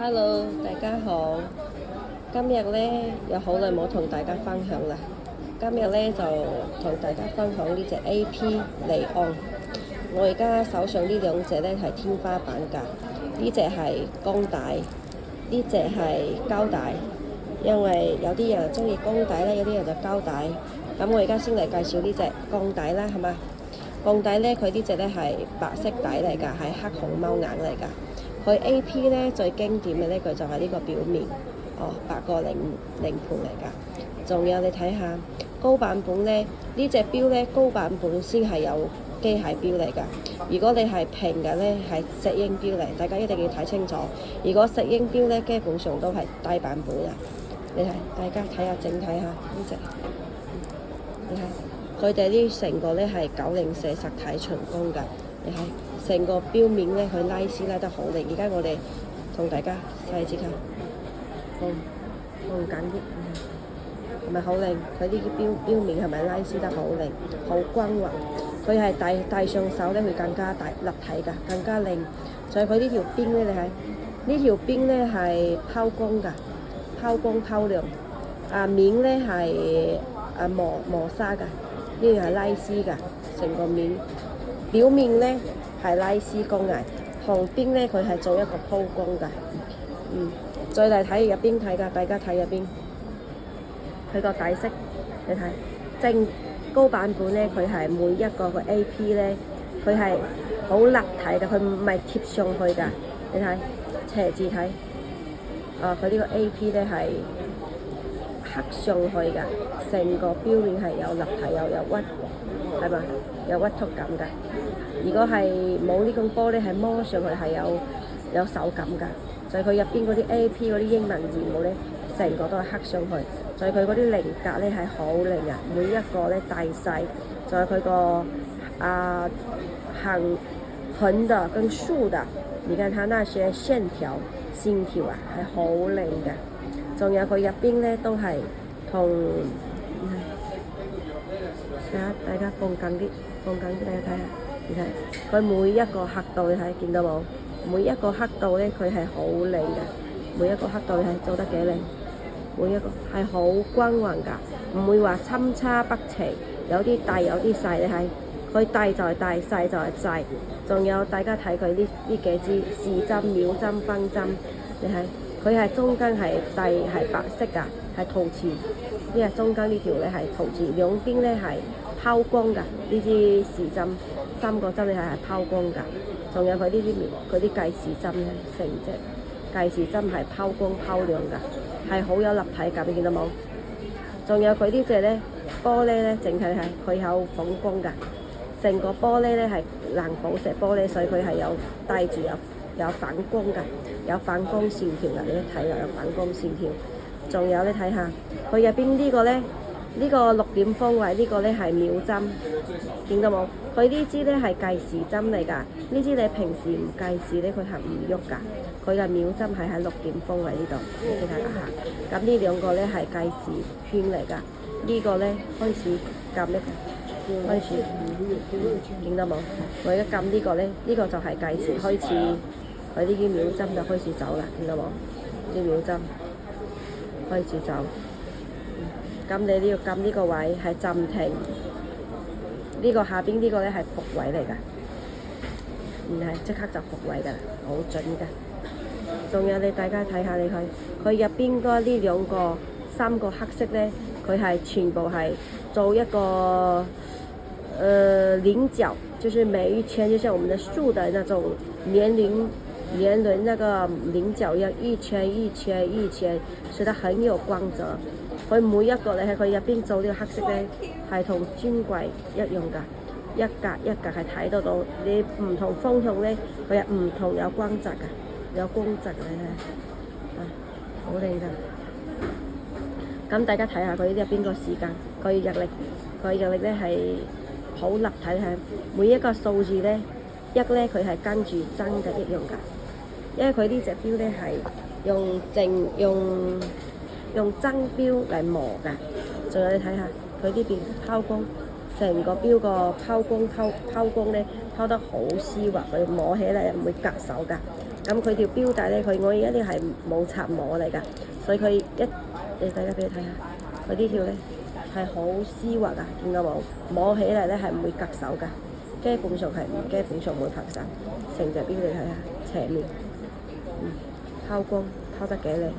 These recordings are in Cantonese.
Hello，大家好。今日咧有好耐冇同大家分享啦。今日咧就同大家分享呢隻 AP 離岸。我而家手上呢兩隻咧係天花板㗎，呢隻係鋼帶，呢隻係膠帶。因為有啲人中意鋼帶咧，有啲人就膠帶。咁我而家先嚟介紹呢隻鋼帶啦，係嘛？鋼帶咧，佢呢隻咧係白色帶嚟㗎，係黑熊貓眼嚟㗎。佢 AP 咧最經典嘅呢佢就係呢個表面，8個零盤嚟㗎。仲有你睇下高版本咧，呢隻錶咧高版本先係有機械錶嚟㗎。如果你係平嘅咧係石英錶嚟，大家一定要睇清楚。如果石英錶咧基本上都係低版本啊。你睇，大家睇下整體下呢隻，你睇佢哋呢成個咧係904實體純鋼㗎。你睇成個錶面咧，佢拉絲拉得好靚。而家我哋同大家細節下，放緊啲，係咪好靚？佢呢啲錶面係咪拉絲得好靚，好均勻？佢係戴上手咧，會更加大立體㗎，更加靚。所以佢呢條邊咧，你睇呢條邊咧係拋光㗎，拋光拋亮。面咧係磨砂㗎，呢條係拉絲㗎，成個面。表面咧係拉絲工藝，旁邊咧佢係做一個鋪光㗎。再嚟睇入邊睇㗎，大家睇入邊，佢個底色，你睇正高版本咧，佢係每一個 AP 咧，佢係好立體嘅，佢唔係貼上去㗎。你睇斜字睇，佢呢個 AP 咧係刻上去㗎，成個表面係有立體有屈，係嘛？有屈觸感㗎。如果係冇呢種玻璃，係摸上去係有手感㗎。就係佢入邊嗰啲 AP 嗰啲英文字母咧，成個都係刻上去。就係佢嗰啲菱格咧係好靚啊，每一個咧大細，就係佢個橫的跟豎的，你看它那些線條啊係好靚㗎。仲有佢入邊咧都係同，大家放緊啲，大家睇下。你睇佢每一個刻度，你睇見到冇？每一個刻度咧，佢係好靚嘅。每一個刻度你睇做得幾靚，每一個係好均勻㗎，唔會話參差不齊，有啲大有啲細。你睇佢大就係大，細就係細。仲有大家睇佢呢幾支時針、秒針、分針，你睇佢係中間係白色㗎，係陶瓷。呢個中間呢條咧係陶瓷，兩邊咧係拋光㗎。呢支時針3個針你係拋光㗎。仲有佢啲計時針咧，成隻計時針係拋光拋亮㗎，係好有立體感，你見到冇？仲有佢呢隻咧玻璃咧，整體係佢有反光㗎，成個玻璃咧係藍寶石玻璃，所以佢係有帶住有反光㗎，有反光線條㗎，你一睇又有反光線條。仲有你睇下佢入邊呢個咧，呢個6點方位呢個咧係秒針，見到冇？佢呢支咧係計時針嚟㗎，呢支你平時唔計時咧，佢係唔喐㗎。佢嘅秒針係喺6點方位呢度，你睇下嚇。咁呢兩個咧係計時圈嚟㗎，呢個咧開始撳一個，開始見到冇？我而家撳呢個咧，呢個就係計時開始，佢呢啲秒針就開始走啦，見到冇？啲秒針開始走。咁你呢要撳呢個位係暫停，呢個下邊呢個咧係伏位嚟㗎，唔係即刻就伏位㗎啦，好準㗎。仲有大家睇下佢入邊嗰呢兩個3個黑色咧，佢係全部係做一個菱角，就是每一圈就像我們的樹的那種年輪那個菱角一樣，一圈一圈一圈，所以它很有光澤。佢每一個你喺佢入邊做呢個黑色咧，係同專櫃一樣㗎，一格一格係睇得到。你唔同方向咧，佢係唔同有光澤㗎，有光澤嘅好靚㗎。咁大家睇下佢入邊個時間，佢日曆咧係好立體，係每一個數字咧咧佢係跟住真嘅一樣㗎。因為佢呢隻錶咧係用真錶嚟磨㗎。仲有你睇下佢呢邊拋光，成個錶個拋光咧拋得好絲滑，佢摸起嚟唔會隔手㗎。咁佢條標帶咧，我而家呢係冇插膜嚟㗎，所以佢大家俾你睇下，佢呢條咧係好絲滑啊，見到冇？摸起嚟咧係唔會拮手㗎，基本上唔會拍手。成隻標你睇下斜面，拋光拋得幾靚。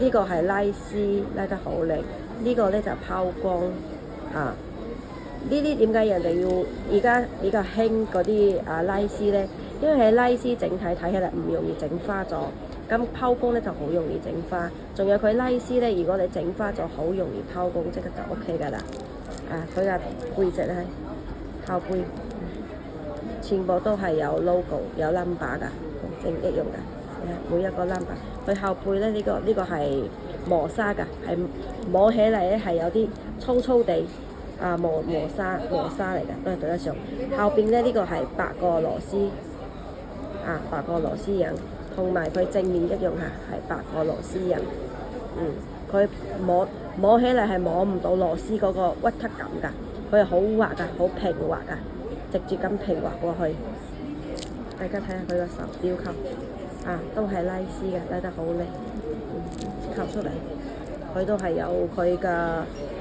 呢個係拉絲拉得好靚，呢個咧就拋光啊。呢啲點解人哋要而家比較興嗰啲拉絲咧？因為係拉絲整體睇起嚟唔容易整花咗，咁拋光咧就好容易整花。仲有佢拉絲咧，如果你整花就好容易拋光，即刻就 OK 㗎啦。佢嘅背脊咧，後背全部都係有 logo 有 number 㗎，正一樣㗎。每一個 number，佢後背咧呢個係磨砂㗎，係摸起嚟咧係有啲粗粗地。磨砂嚟㗎，都係對得上。後邊咧呢個係8個螺絲，8個螺絲印，同埋佢正面一樣嚇，係8個螺絲印。佢摸起嚟係摸唔到螺絲嗰個屈曲感㗎，佢係好滑㗎，好平滑㗎，直接咁平滑過去。大家睇下佢個手錶扣，都係拉絲嘅，拉得好靚，扣出嚟，佢都係有佢嘅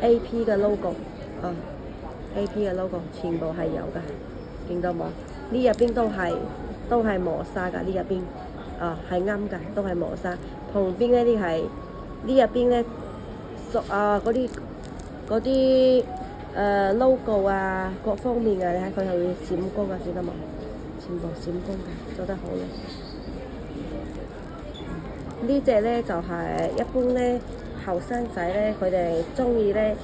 AP 嘅 logo。AP 嘅 logo 全部係有㗎，見到冇？呢入邊都係磨砂㗎，呢入邊係啱㗎，都係磨砂。旁邊呢啲係呢入邊咧，嗰啲logo各方面嘅，你睇佢係會閃光㗎，見到冇？全部閃光㗎，做得好靚。呢隻咧就係一般咧後生仔咧，佢哋中意咧。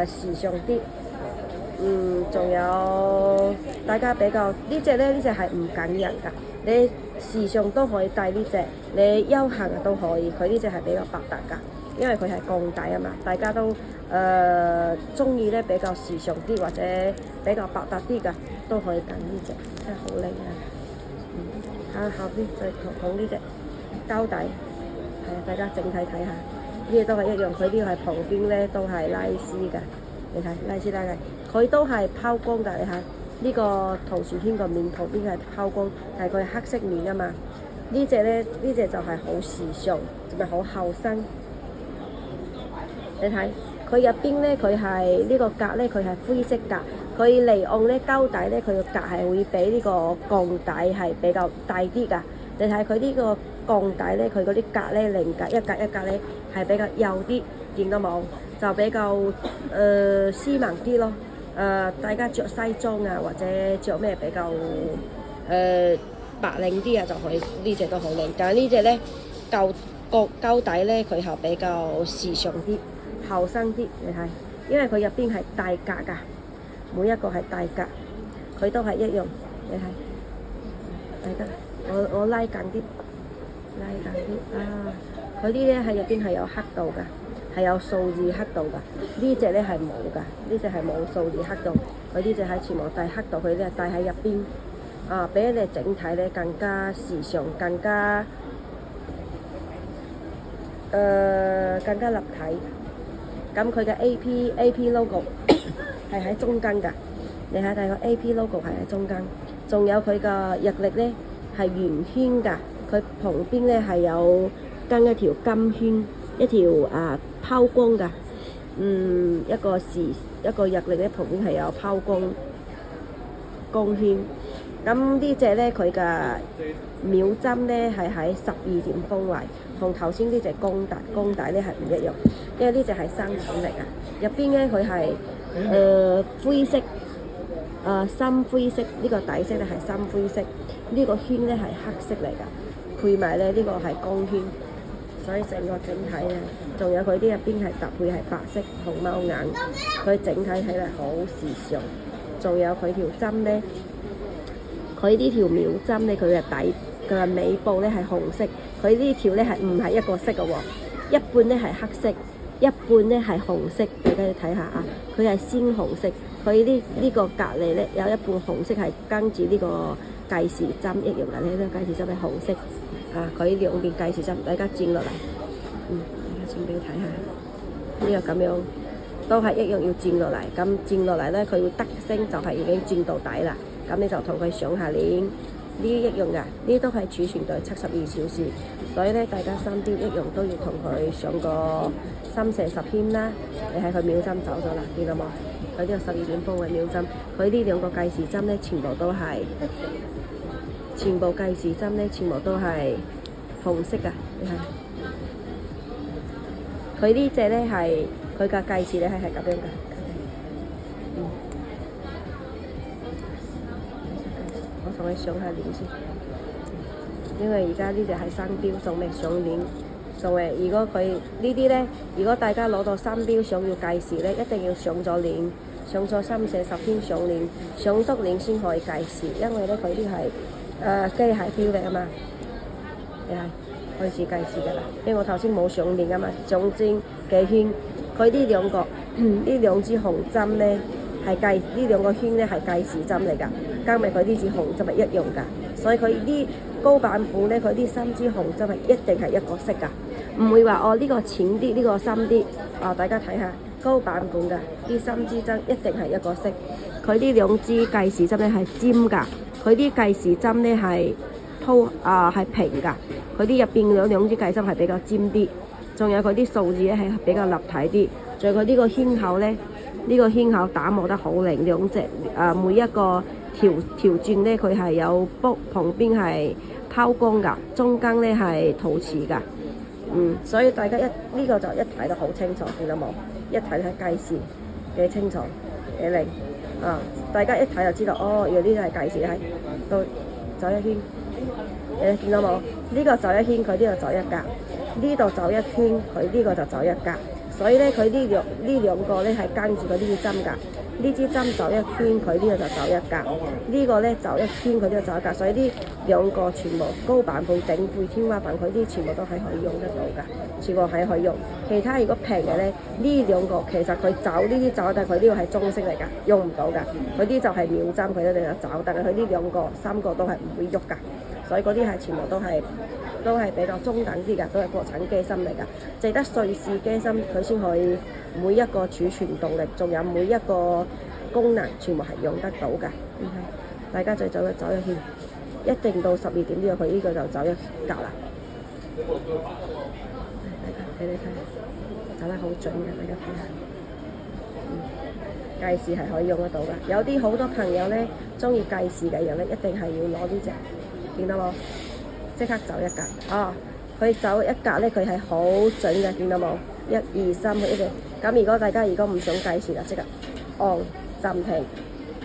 時尚啲，仲有大家比較呢隻係唔緊人㗎，你時尚都可以戴呢隻，你休閒都可以。佢呢隻係比較百搭㗎，因為佢係鋼帶啊嘛，大家都中意咧比較時尚啲或者比較百搭啲㗎，都可以揀呢隻，真係好靚啊！後邊再講呢隻膠帶，大家整體睇下。呢個都係一樣，佢呢個係旁邊咧都係拉絲㗎，你睇拉絲拉嘅，佢都係拋光㗎，你睇呢個桃樹圈個面旁邊係拋光，但係佢係黑色面啊嘛。呢隻就係好時尚，同埋好後生。你睇佢入邊咧，佢係呢個格咧，佢係灰色格，佢離岸咧膠帶咧，佢個格係會比呢個鋼帶係比較大啲㗎。你睇佢呢個鋼帶咧，佢嗰啲格咧，零格一格一格咧係比較幼啲，見到冇？就比較斯文啲咯。大家着西裝啊，或者着咩比較白領啲啊，就可以呢隻都好靚。但係呢隻咧膠帶咧，佢係比較時尚啲、後生啲。你睇，因為佢入邊係大格㗎，每一個係大格，佢都係一樣。你睇，大家。我拉緊啲佢啲咧喺入邊係有刻度㗎，係有數字刻度㗎。呢隻咧係冇㗎，呢隻係冇數字刻度。佢呢隻係全部帶刻度，佢咧帶喺入邊比你整體咧更加時尚，更加立體。咁佢嘅 AP logo 係喺中間㗎，你睇睇個 AP logo 係喺中間，仲有佢嘅日曆咧。係圓圈㗎，佢旁邊咧係有跟一條金圈，一條拋光㗎。一個日曆咧旁邊係有拋光圈。咁呢隻咧佢嘅秒針咧係喺12點方位，同頭先呢隻鋼帶咧係唔一樣，因為呢隻係生產力啊。入邊咧佢係灰色。深灰色，呢個底色咧係深灰色，呢個圈咧係黑色嚟㗎，配埋咧呢個係光圈，所以整個整體咧，仲有佢啲入邊係搭配係白色同貓眼，佢整體睇嚟好時尚。仲有佢條針咧，佢呢條秒針咧，佢嘅尾部咧係紅色，佢呢條咧係唔係一個色嘅喎，一半咧係黑色，一半咧係紅色，大家睇下啊，佢係鮮紅色。佢呢個隔離咧有一半紅色係跟住呢個計時針一樣嘅，呢個計時針係紅色佢兩邊計時針，大家轉落嚟，大家轉俾你睇下，呢個咁樣都係一樣要轉落嚟，咁轉落嚟咧佢會得升就係已經轉到底啦，咁你就同佢上下鏈，呢啲一樣㗎，呢啲都係儲存在72小時，所以咧大家三標一樣都要同佢上個3射10圈啦。你睇佢秒針走咗啦，見到冇？佢呢個12點風嘅秒針，佢呢兩個計時針咧全部都係，全部計時針咧全部都係紅色㗎，你睇。佢呢隻咧係佢嘅計時咧係咁樣㗎。我同你上下鏈先，因為而家呢隻係生標，仲未上鏈，仲係如果佢呢啲咧，如果大家攞到三標想要計時咧，一定要上咗鏈，上咗3射10圈上鏈，上足鏈先可以計時，因為咧佢呢係機械標嚟啊嘛，你係開始計時㗎啦，因為我頭先冇上鏈啊嘛，總之幾圈，佢呢兩個呢兩支紅針咧係計呢兩個圈咧係計時針嚟㗎。加埋佢呢支紅針係一樣㗎，所以佢啲高版本咧，佢啲3支紅針係一定係一個色㗎，唔會話哦呢個淺啲，呢個深啲。大家睇下高版本㗎，呢3支針一定係一個色。佢呢兩支計時針咧係尖㗎，佢啲計時針咧係係平㗎，佢啲入邊兩支計針係比較尖啲，仲有佢啲數字咧係比較立體啲，仲有佢呢個圈口咧，呢個圈口打磨得好靈，兩隻每一個條轉咧佢係有卜，旁邊係拋光㗎，中間咧係陶瓷㗎，所以大家呢個就一睇得好清楚，見到冇？一睇係計時幾清楚幾靈大家一睇就知道哦，原來呢個係計時，係到走一圈，你見到冇？呢個走一圈，佢呢度走一格，呢度走一圈，佢呢個就走一格。所以咧，佢呢兩個咧係跟住佢呢支針㗎。呢支針走一圈，佢呢個就走一格。呢個咧走一圈，佢呢個走一格。所以呢兩個全部高版本頂配天花板，佢啲全部都係可以用得到㗎，全部係可以用。其他如果平嘅咧，呢兩個其實佢走呢啲走，但係佢呢個係中式嚟㗎，用唔到㗎。佢啲就係秒針，佢一定有走，但係佢呢兩個3個都係唔會喐㗎。所以嗰啲係全部都係比較中等啲㗎，都係國產機芯嚟㗎。淨得瑞士機芯佢先可以每一個儲存動力，仲有每一個功能，全部係用得到㗎。大家再走一圈，一定到12點之後，佢呢個就走一格啦。俾你睇，走得好準嘅，大家睇下。計時係可以用得到㗎。有啲好多朋友咧中意計時嘅人咧，一定係要攞呢隻。見到冇？即刻走一格佢走一格咧，佢係好準嘅，見到冇？1、2、3佢一定。咁如果大家唔想計時啦，即刻按暫停。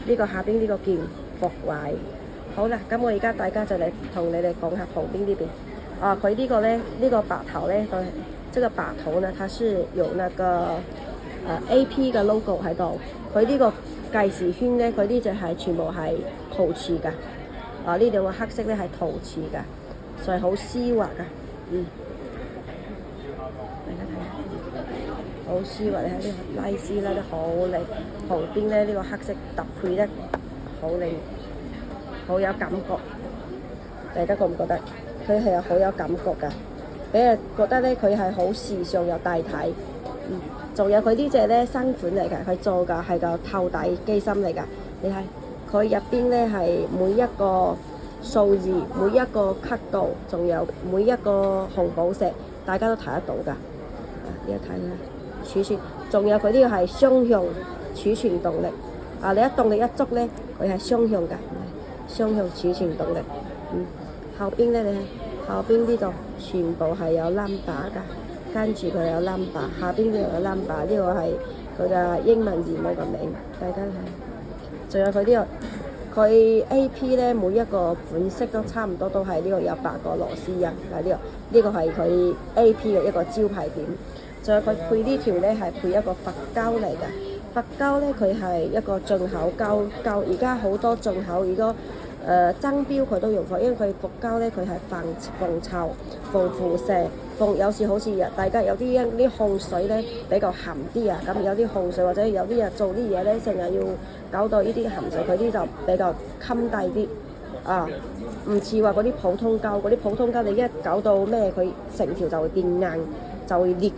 呢個下邊呢個鍵復位。好啦，咁我而家大家就嚟同你哋講下旁邊呢邊。佢呢個咧，呢個白頭咧，佢這個白頭呢，它是有那個AP 嘅 logo 喺度。佢呢個計時圈咧，佢呢隻係全部係陶瓷㗎。呢兩個黑色咧係陶瓷㗎，所以好絲滑㗎。大家睇下，好絲滑，你睇呢個拉絲拉得好靚，旁邊咧呢個黑色搭配得好靚，好有感覺。大家覺唔覺得？佢係好有感覺㗎，俾人覺得咧佢係好時尚又大體。仲有佢呢隻咧新款嚟㗎，佢做㗎係個透底機芯嚟㗎，你睇。佢入邊咧係每一個數字、每一個刻度，仲有每一個紅寶石，大家都睇得到㗎。呢一睇啦，儲存，仲有佢呢個係雙向儲存動力。你一動力一足咧，佢係雙向㗎，雙向儲存動力。後邊咧，你睇後邊呢度全部係有 number 㗎，跟住佢有 number， 下邊呢度有 number， 呢個係佢嘅英文字母嘅名，大家睇。仲有佢呢個，佢 AP 咧每一個款式都差唔多，都係呢個有8個螺絲印。呢個係佢 AP 嘅一個招牌點。仲有佢配呢條咧係配一個佛膠嚟嘅，佛膠咧佢係一個進口膠，而家好多進口，如果爭標佢都用過，因為佢佛膠咧佢係防臭、防輻射。有時好似大家有啲控水咧比較鹹啲啊，咁有啲控水或者有啲人做啲嘢咧成日要搞到呢啲鹹水，佢啲就比較襟底啲唔似話嗰啲普通膠，你一搞到咩佢成條就會變硬，就會裂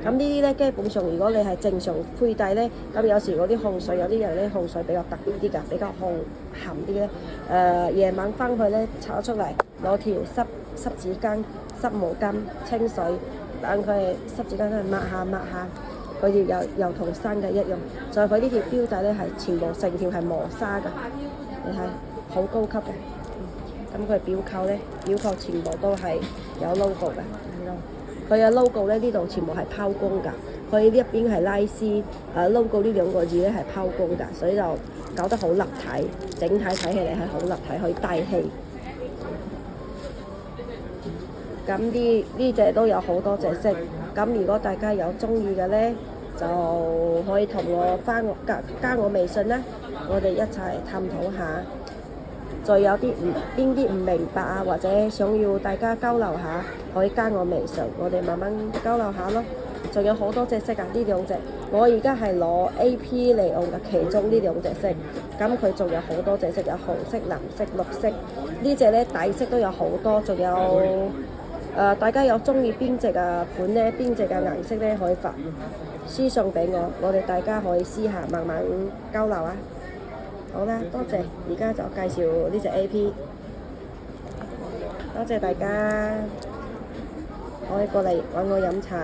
咁呢啲咧基本上如果你係正常佩戴咧，咁有時嗰啲控水有啲人咧控水比較特別啲㗎，比較控鹹啲咧。夜晚翻去咧炒出嚟，攞條濕紙巾、濕毛巾、清水，等佢濕紙巾抹下抹下，佢又同新嘅一樣。再佢呢條錶帶咧係全部成條係磨砂㗎，你睇好高級嘅。咁佢錶扣咧，錶扣全部都係有 logo 嘅，佢嘅 logo 咧呢度全部係拋光㗎，佢呢一邊係拉絲，logo 呢兩個字咧係拋光㗎，所以就搞得好立體，整體睇起嚟係好立體，可以帶氣。咁呢隻都有好多隻色，咁如果大家有中意嘅咧，就可以同我加我微信啦，我哋一齊探討下。再有啲邊啲唔明白啊，或者想要大家交流下，可以加我微信，我哋慢慢交流下咯。仲有好多隻色啊，呢兩隻我而家係攞 AP 嚟用嘅，其中呢兩隻色，咁佢仲有好多隻色，有紅色、藍色、綠色，呢隻咧底色都有好多，仲有大家有中意邊隻款咧，邊隻嘅顏色咧，可以發私信俾我哋大家可以私下慢慢交流啊。好啦，多謝，而家就介紹呢隻 AP， 多謝大家，可以過嚟揾我飲茶。